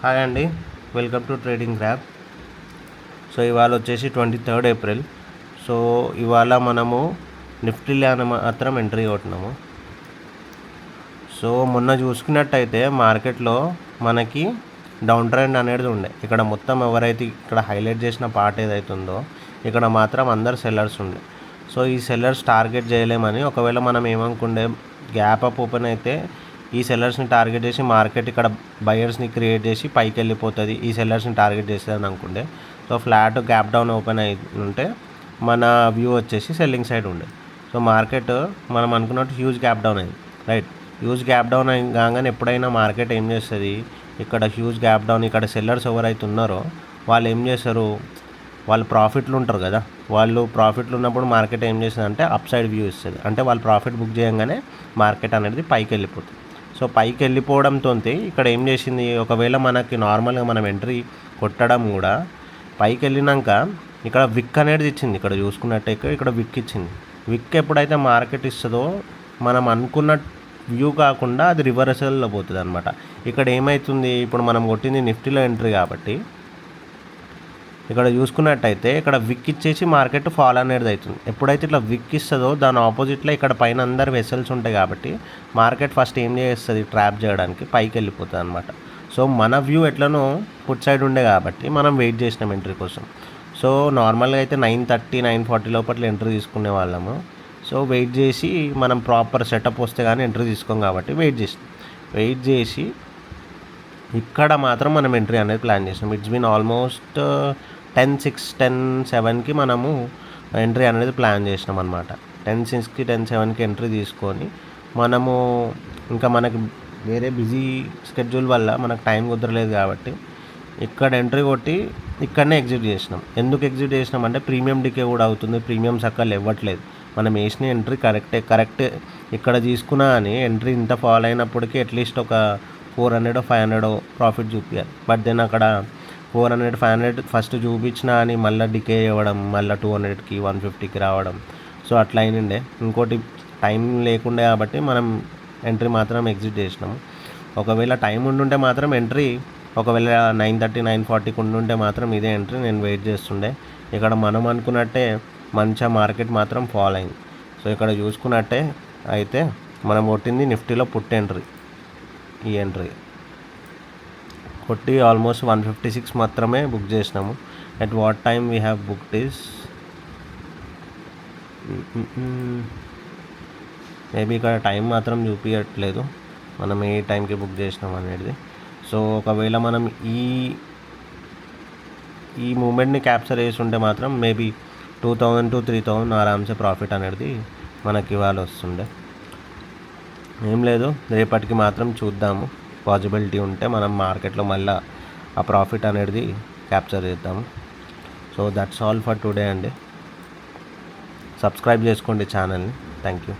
Hi అండి, welcome to trading grab. So ఇవాళ వచ్చేసి 23 ఏప్రిల్. సో ఇవాళ మనము నిఫ్టీలో మాత్రం ఎంట్రీ కొట్టినాము. సో మొన్న చూసుకున్నట్టయితే మార్కెట్లో మనకి డౌన్ ట్రెండ్ అనేది ఉండే. ఇక్కడ మొత్తం ఎవరైతే ఇక్కడ హైలైట్ చేసిన పార్ట్ ఏదైతే ఉందో ఇక్కడ మాత్రం అందరు సెల్లర్స్ ఉండే. సో ఈ సెల్లర్స్ టార్గెట్ చేయలేమని, ఒకవేళ మనం ఏమనుకుండే గ్యాప్ అప్ ఓపెన్ అయితే ఈ సెల్లర్స్ని టార్గెట్ చేసి మార్కెట్ ఇక్కడ బయర్స్ని క్రియేట్ చేసి పైకి వెళ్ళిపోతుంది, ఈ సెల్లర్స్ని టార్గెట్ చేస్తుందని అనుకుంటే. So flat gap down open అయి ఉంటే మన వ్యూ వచ్చేసి సెల్లింగ్ సైడ్ ఉండే. సో మార్కెట్ మనం అనుకున్నట్టు హ్యూజ్ గ్యాప్ డౌన్ అయింది, రైట్. హ్యూజ్ గ్యాప్ డౌన్ కాగానే ఎప్పుడైనా మార్కెట్ ఏం చేస్తుంది, ఇక్కడ హ్యూజ్ గ్యాప్ డౌన్, ఇక్కడ సెల్లర్స్ ఎవరైతే ఉన్నారో వాళ్ళు ఏం చేస్తారు, వాళ్ళు ప్రాఫిట్లు ఉంటారు కదా, వాళ్ళు ప్రాఫిట్లు ఉన్నప్పుడు మార్కెట్ ఏం చేస్తుంది అంటే అప్ సైడ్ వ్యూ ఇస్తుంది. అంటే వాళ్ళు ప్రాఫిట్ బుక్ చేయగానే మార్కెట్ అనేది పైకి వెళ్ళిపోతుంది. సో పైకి వెళ్ళిపోవడంతో ఇక్కడ ఏం చేసింది, ఒకవేళ మనకి నార్మల్గా మనం ఎంట్రీ కొట్టడం కూడా పైకి వెళ్ళినాక ఇక్కడ విక్ అనేది ఇచ్చింది. ఇక్కడ చూసుకున్నట్టయితే ఇక్కడ విక్ ఇచ్చింది. విక్ ఎప్పుడైతే మార్కెట్ ఇస్తుందో మనం అనుకున్న వ్యూ కాకుండా అది రివర్సల్లో పోతుంది అనమాట. ఇక్కడ ఏమవుతుంది, ఇప్పుడు మనం కొట్టింది నిఫ్టీలో ఎంట్రీ కాబట్టి ఇక్కడ చూసుకున్నట్టయితే ఇక్కడ విక్ ఇచ్చేసి మార్కెట్ ఫాల్ అనేది అవుతుంది. ఎప్పుడైతే ఇట్లా విక్ ఇస్తుందో దాని ఆపోజిట్లో ఇక్కడ పైన అందరు వెసల్స్ ఉంటాయి కాబట్టి మార్కెట్ ఫస్ట్ ఏం చేస్తుంది, ట్రాప్ చేయడానికి పైకి వెళ్ళిపోతుంది అనమాట. సో మన వ్యూ ఎట్లనో పుట్ సైడ్ ఉండే కాబట్టి మనం వెయిట్ చేసినాం ఎంట్రీ కోసం. సో నార్మల్గా అయితే 9:30, 9:40 లోపల ఎంట్రీ తీసుకునే వాళ్ళము. సో వెయిట్ చేసి మనం ప్రాపర్ సెటప్ వస్తే కానీ ఎంట్రీ తీసుకోం కాబట్టి వెయిట్ చేసి ఇక్కడ మాత్రం మనం ఎంట్రీ అనేది ప్లాన్ చేసినాం. ఇట్స్ బీన్ ఆల్మోస్ట్ 10:06, 10:07కి మనము ఎంట్రీ అనేది ప్లాన్ చేసినాం అనమాట. 10:06కి 10:07కి ఎంట్రీ తీసుకొని మనము ఇంకా మనకి వేరే బిజీ స్కెడ్యూల్ వల్ల మనకు టైం కుదరలేదు కాబట్టి ఇక్కడ ఎంట్రీ కొట్టి ఇక్కడనే ఎగ్జిట్ చేసినాం. ఎందుకు ఎగ్జిట్ చేసినాం అంటే ప్రీమియం డికే కూడా అవుతుంది, ప్రీమియం సక్కలు ఇవ్వట్లేదు. మనం వేసిన ఎంట్రీ కరెక్ట్ ఇక్కడ తీసుకున్నా అని ఎంట్రీ ఇంత ఫాల్ అయినప్పటికీ అట్లీస్ట్ ఒక 400 500 ప్రాఫిట్ చూపించాలి. బట్ దెన్ అక్కడ 400 500 ఫస్ట్ చూపించినా అని మళ్ళీ డికే ఇవ్వడం, మళ్ళీ 200కి 150కి రావడం. సో అట్లా అయినండే. ఇంకోటి టైం లేకుండే కాబట్టి మనం ఎంట్రీ మాత్రం ఎగ్జిట్ చేసినాము. ఒకవేళ టైం ఉండుంటే మాత్రం ఎంట్రీ, ఒకవేళ 9:30 9:40కి ఉండుంటే మాత్రం ఇదే ఎంట్రీ నేను వెయిట్ చేస్తుండే. ఇక్కడ మనం అనుకున్నట్టే మంచిగా మార్కెట్ మాత్రం ఫాల్ అయింది. సో ఇక్కడ చూసుకున్నట్టే అయితే మనం కొట్టింది నిఫ్టీలో పుట్ ఎంట్రీ. ఈ ఎంట్రీ కొట్టి ఆల్మోస్ట్ 156 మాత్రమే బుక్ చేసినాము. At what time we have booked is maybe ఇక్కడ టైం మాత్రం చూపించట్లేదు మనం ఏ టైంకి బుక్ చేసినాం అనేది. సో ఒకవేళ మనం ఈ మూమెంట్ని క్యాప్చర్ చేసి ఉంటే మాత్రం మేబీ 2000 to 3000 ఆరామ్సే ప్రాఫిట్ అనేది మనకి ఇవాళ వస్తుండే. ఏం లేదు, రేపటికి మాత్రం చూద్దాము. పాసిబిలిటీ ఉంటే మనం మార్కెట్లో మళ్ళీ ఆ ప్రాఫిట్ అనేది క్యాప్చర్ చేద్దాము. So that's all for today అండి. సబ్స్క్రైబ్ చేసుకోండి ఛానల్ని. Thank you.